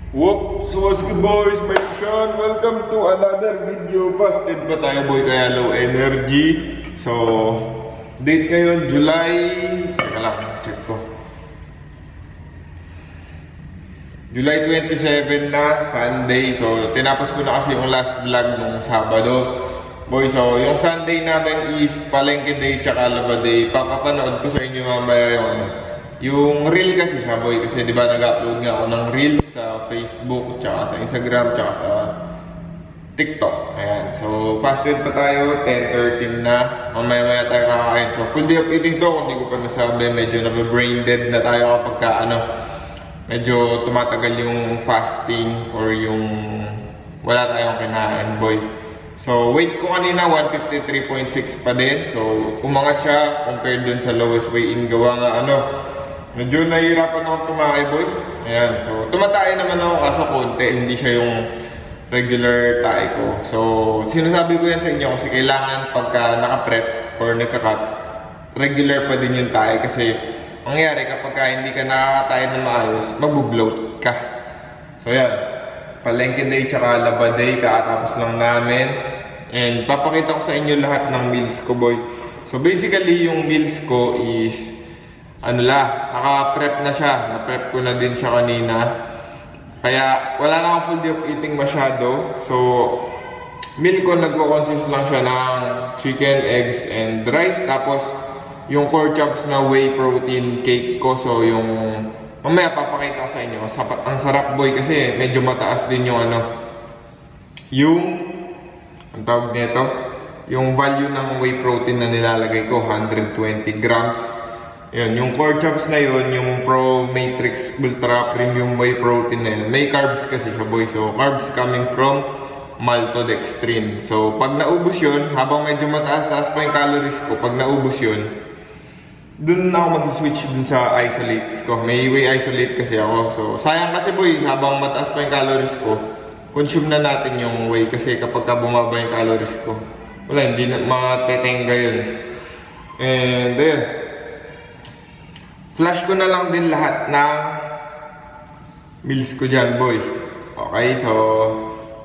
Whoop! So what's good boys? My Sean. Welcome to another video. Fasted pa tayo boy kaya low energy. So, date ngayon July... Teka lang, check ko. July 27 na, Sunday. So, tinapos ko na kasi yung last vlog nung Sabado. Boy, so yung Sunday namin is Palengke Day tsaka Laba Day. Papapanood ko sa inyo mamaya yung reel kasi siya boy. Kasi diba nag-upload nga ako ng reels sa Facebook, tsaka sa Instagram, tsaka sa TikTok. Ayan. So, fasted pa tayo. 10:13 na. Mamaya-maya tayo kakain. So, full day of eating to. Kung di ko pa nasabi, medyo nabe-brain dead na tayo kapag ka, medyo tumatagal yung fasting or yung wala tayong kinain, boy. So, weight ko kanina, 153.6 pa din. So, umangat siya compared dun sa lowest weigh-in. Gawa nga, medyo nahihirapan akong tumakay, boy. Ayan. So, tumatay naman ako kaso konti. Hindi siya yung regular tae ko. So, sinasabi ko yan sa inyo kasi kailangan pagka naka-prep or nagka-cut, regular pa din yung tae kasi mangyayari kapag hindi ka nakakatayo na maayos, mag-bloat ka. So yan, Palengke Day tsaka Laba Day, kakatapos lang namin. And papakita ko sa inyo lahat ng meals ko, boy. So basically, yung meals ko is, naka-prep na siya. Na-prep ko na din siya kanina. Kaya wala na akong full day of eating masyado. So, meal ko nagko-consist lang siya ng chicken, eggs, and rice. Tapos, yung core chops na whey protein cake ko. So, yung mamaya papakita ko sa inyo. Ang sarap boy kasi medyo mataas din yung ang tawag nito, yung value ng whey protein na nilalagay ko, 120 grams. Yun, yung core chops na yun, yung Pro Matrix Ultra Premium Whey Protein na yun. May carbs kasi siya boy. So, carbs coming from maltodextrin. So, pag naubos yun, habang medyo mataas-taas pa yung calories ko, pag naubos yun, dun ako mag-switch dun sa isolates ko. May whey isolate kasi ako. So, sayang kasi boy, habang mataas pa yung calories ko, consume na natin yung whey. Kasi kapag bumaba yung calories ko, wala, hindi na matetenga yun. And then, flash ko na lang din lahat ng meals ko dyan, boy. Okay, so,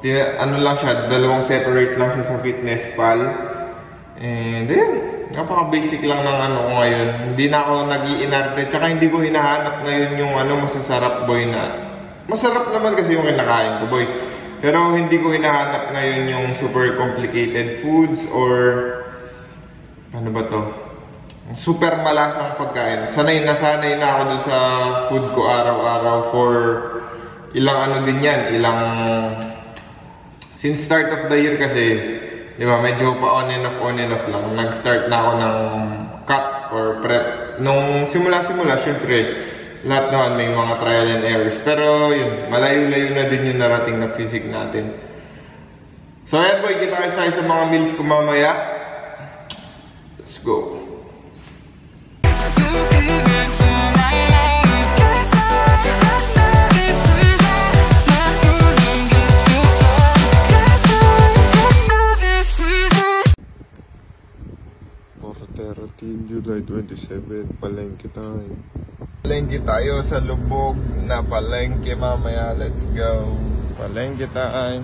lang siya, dalawang separate lang siya sa Fitness Pal. And then, napaka-basic lang ng ko ngayon. Hindi na ako nag-iinarte. Tsaka hindi ko hinahanap ngayon yung masasarap, boy, na... Masarap naman kasi yung kinakain ko, boy. Pero hindi ko hinahanap ngayon yung super complicated foods or... Ano ba to? Super malasang pagkain. Sanay na ako dun sa food ko araw-araw for... Ilang din yan. Since start of the year kasi... Diba, medyo pa on and off lang. Nag-start na ako ng cut or prep. Nung simula-simula, syempre, lahat naman may mga trial and errors. Pero yun, malayo-layo na din yung narating na physique natin. So ayan boy, kita kayo sa mga meals ko mamaya. Let's go. July 27, palengke tayo. Palengke tayo sa lubog na palengke mamaya. Let's go. Palengke tayo.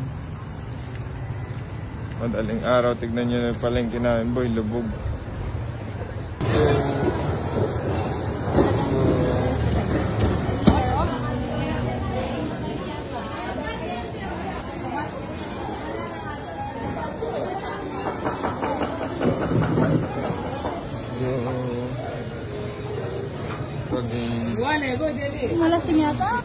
Madaling araw, tignan nyo yung palengke namin, boy, lubog. Malasing yata.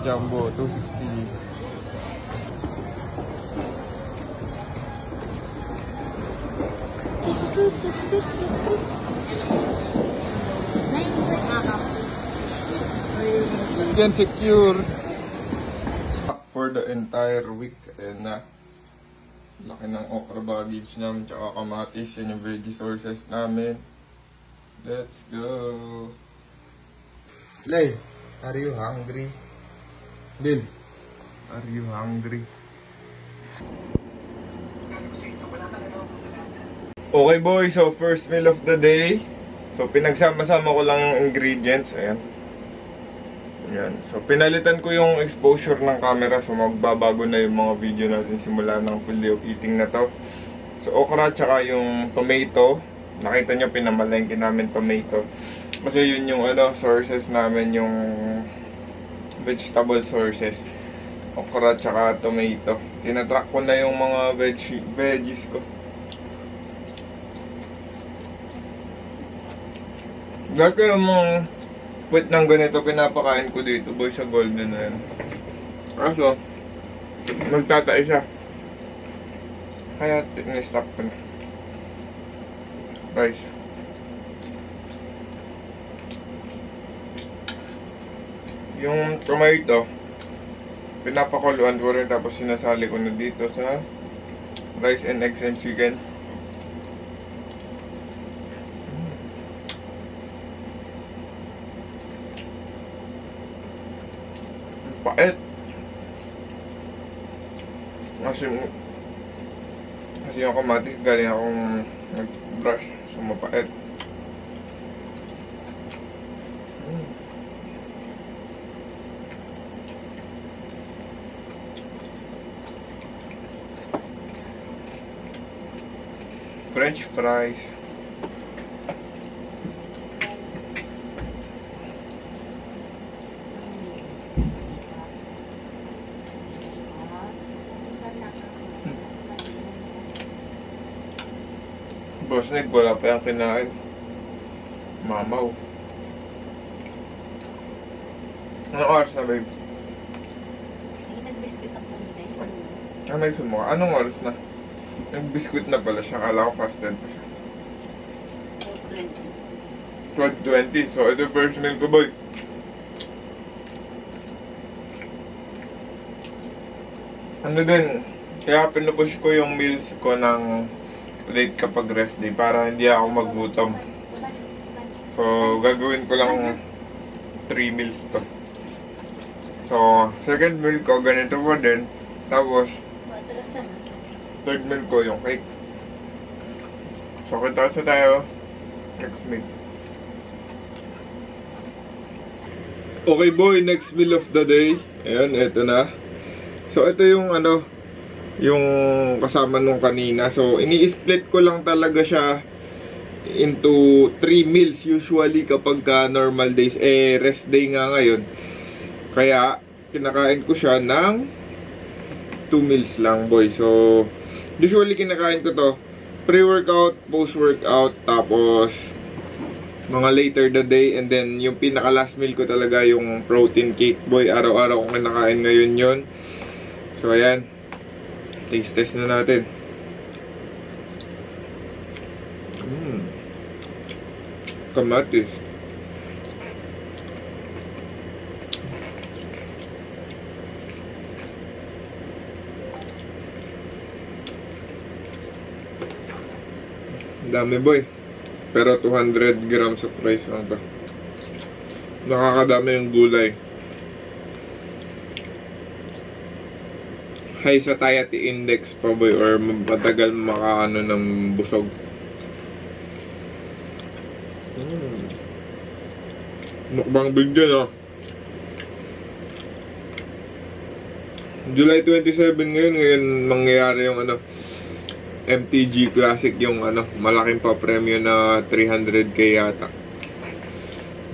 Jumbo 260. Can secure for the entire week and laki ng okra baggage namin tsaka kamatis. Yan yung veggie sources namin. Let's go. Lay, are you hungry? Lil, are you hungry? Okay boy, so first meal of the day. So pinagsama-sama ko lang yung ingredients. Ayan. Ayan. So pinalitan ko yung exposure ng camera. So magbabago na yung mga video natin simula ng full day of eating na to. So okra tsaka yung tomato. Nakita nyo pinamalengke namin tomato. Kasi yun yung sources namin, yung vegetable sources. Okra tsaka tomato. Tinatrack ko na yung mga veggies ko. Dati yung mga puwet ng ganito, pinapakain ko dito boy sa golden na yan. Kaso, magtatay siya. Kaya ni-stop ko na. Rice. Yung tomato, pinapakuluan ko rin tapos sinasali ko na dito sa rice and eggs and chicken. Pait. Kasi yung kamatis galing akong nag-brush. So mapait. French fries. Boss Nick, wala pa yung kinain. Mamaw. Anong oras na, babe? Nag-biscuit ako ni guys. Ano yung sumo? Anong oras na? Nag-biscuit na pala siya. Kala ko fasted pa siya. 12:20. So, ito first meal ko, boy. Ano din, kaya pinupush ko yung meals ko ng late kapag rest day para hindi ako maggutom. So, gagawin ko lang 3 meals to. So, second meal ko, ganito po din. Tapos, third meal ko, yung cake. So, kita sa tayo next meal. Okay boy, next meal of the day. Ayan, eto na. So, ito yung yung kasama nung kanina. So, ini-split ko lang talaga siya into 3 meals usually kapag normal days. Rest day nga ngayon. Kaya, kinakain ko siya ng 2 meals lang, boy. So, usually kinakain ko to pre-workout, post-workout, tapos mga later the day. And then, yung pinaka-last meal ko talaga yung protein cake, boy. Araw-araw kong kinakain ngayon yun. So, ayan. Taste test na natin. Kamatis. Dami boy. Pero 200 grams of rice lang to. Nakakadami yung gulay. High satiety index pa boy, or matagal makaano ng busog. Mukbang video no. July 27 ngayon mangyayari yung MTG Classic, yung malaking pa premyo na 300k yata.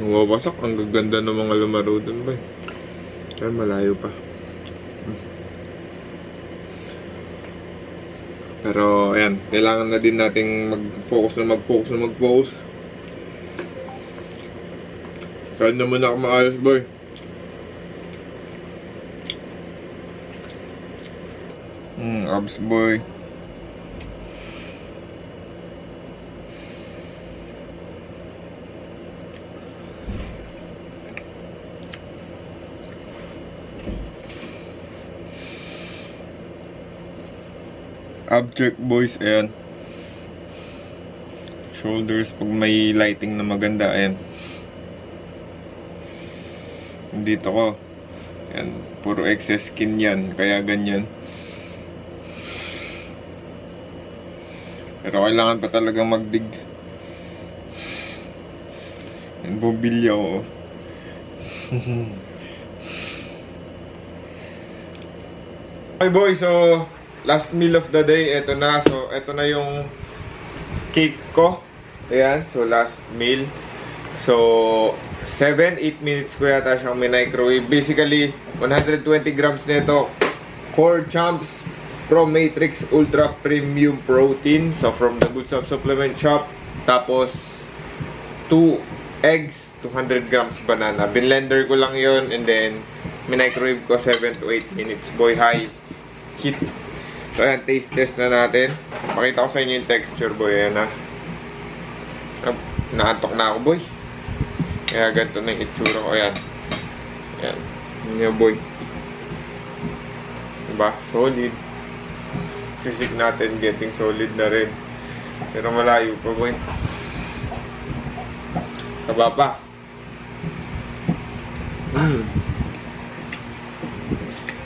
Nawawasak, ang gaganda ng mga lumaro dun boy. Ay malayo pa. Pero, ayan, kailangan na din nating mag-focus. Kain na muna ako maayos, boy. Abs, boy. Ab check boys, ayan. Shoulders pag may lighting na maganda, ayan. Dito ko, ayan, puro excess skin yan, kaya ganyan. Pero kailangan pa talaga magdig. Yan, bumbilya ko. Okay boy, so last meal of the day, eto na. So, eto na yung cake ko. Ayan, so last meal. So, 7-8 minutes ko yata siyang microwave. Basically, 120 grams nito. Core Champs Pro Matrix Ultra Premium Protein. So, from the Good Stuff Supplement Shop. Tapos, 2 eggs, 200 grams banana. Binlender ko lang yon, and then, microwave ko 7 to 8 minutes. Boy, high heat. So, ayan, taste test na natin. Pakita ko sa inyo yung texture, boy. Ayan na. Naantok na ako, boy. Kaya ganito na yung itsura ko. Ayan. Ayan. Ayan, boy. Diba? Solid. Physic natin getting solid na rin. Pero malayo pa, boy. Taba pa.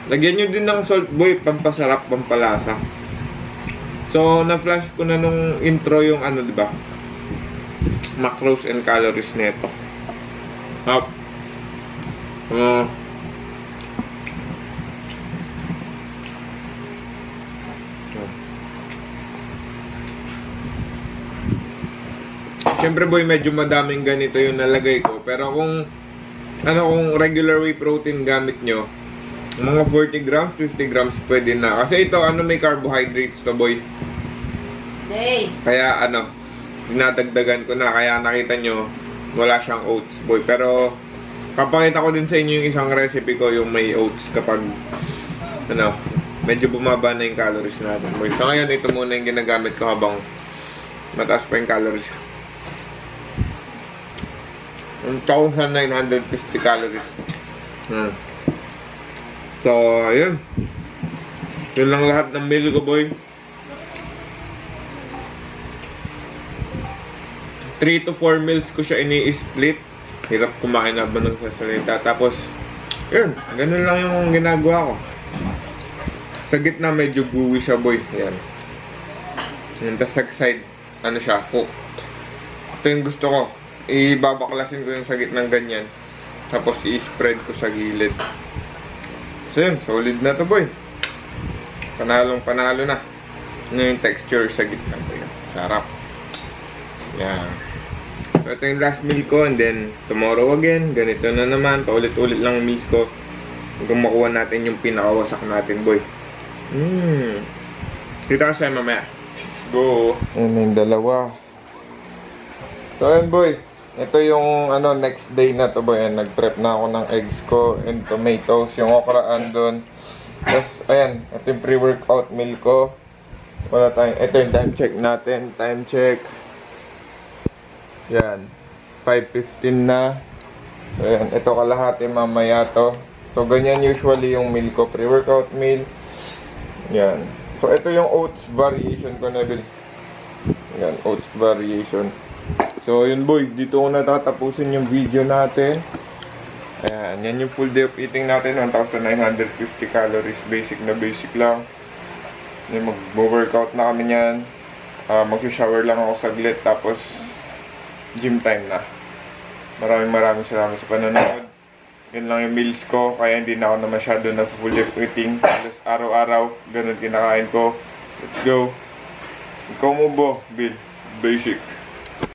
Lagyan nyo din ng salt, boy. Pampasarap, pampalasa. So, na-flash ko na nung intro yung ano, diba? Macros and calories neto. Up. Siyempre boy, medyo madaming ganito yung nalagay ko. Pero kung kung regular whey protein gamit nyo, mga 40 grams, 50 grams pwede na. Kasi ito, may carbohydrates to, boy. Hey. Kaya dinadagdagan ko na. Kaya nakita nyo, wala siyang oats, boy. Pero, papakita ko din sa inyo yung isang recipe ko, yung may oats kapag, medyo bumaba na yung calories natin, boy. So, ngayon, ito muna yung ginagamit ko habang mataas pa yung calories. 1,950 calories. So, ayun. Yun lang lahat ng meal ko, boy. 3 to 4 meals ko siya ini-split. Hirap kumain na ba ng sasalita. Tapos, yun. Ganun lang yung ginagawa ko. Sa gitna, medyo gooey siya, boy. Ayan. Yan, tas sa side, siya, cooked. Ito yung gusto ko. Ibabaklasin ko yung sa gitnang ganyan. Tapos, i-spread ko sa gilid. So, yun. Solid na to, boy. Panalong panalo na. Ano yung texture sa gitna, boy. Sarap. Yan. So, ito yung last meal ko, and then tomorrow again, ganito na naman, paulit-ulit lang meals ko hanggang makuha natin yung pinakawasak natin, boy. Kita ko sa'yo mamaya. Let's go. Ayan yung dalawa. So, ayan, boy. Ito yung next day na to, boy. Ayan, nag-prep na ako ng eggs ko and tomatoes. Yung okra andun. Tapos, ayan, ito yung pre-workout meal ko. Wala tayong, ito yung time check natin. Time check. Yan, 5:15 na. So, yan, ito kalahati mamaya to. So, ganyan usually yung meal ko, pre-workout meal. Yan. So, ito yung oats variation ko, Neville. Yan, oats variation. So, yun, boy, dito ko natatapusin yung video natin. Ayan, yan yung full day of eating natin, 1,950 calories, basic na basic lang. Yan, mag-workout na kami yan. Mag-shower lang ako saglit, tapos gym time na. Maraming salamat sa panonood. Yun lang yung meals ko, kaya hindi na ako na masyado na full day eating. Halos araw-araw, ganun kinakain ko. Let's go. Ikaw mo, Bo, Bill. Basic.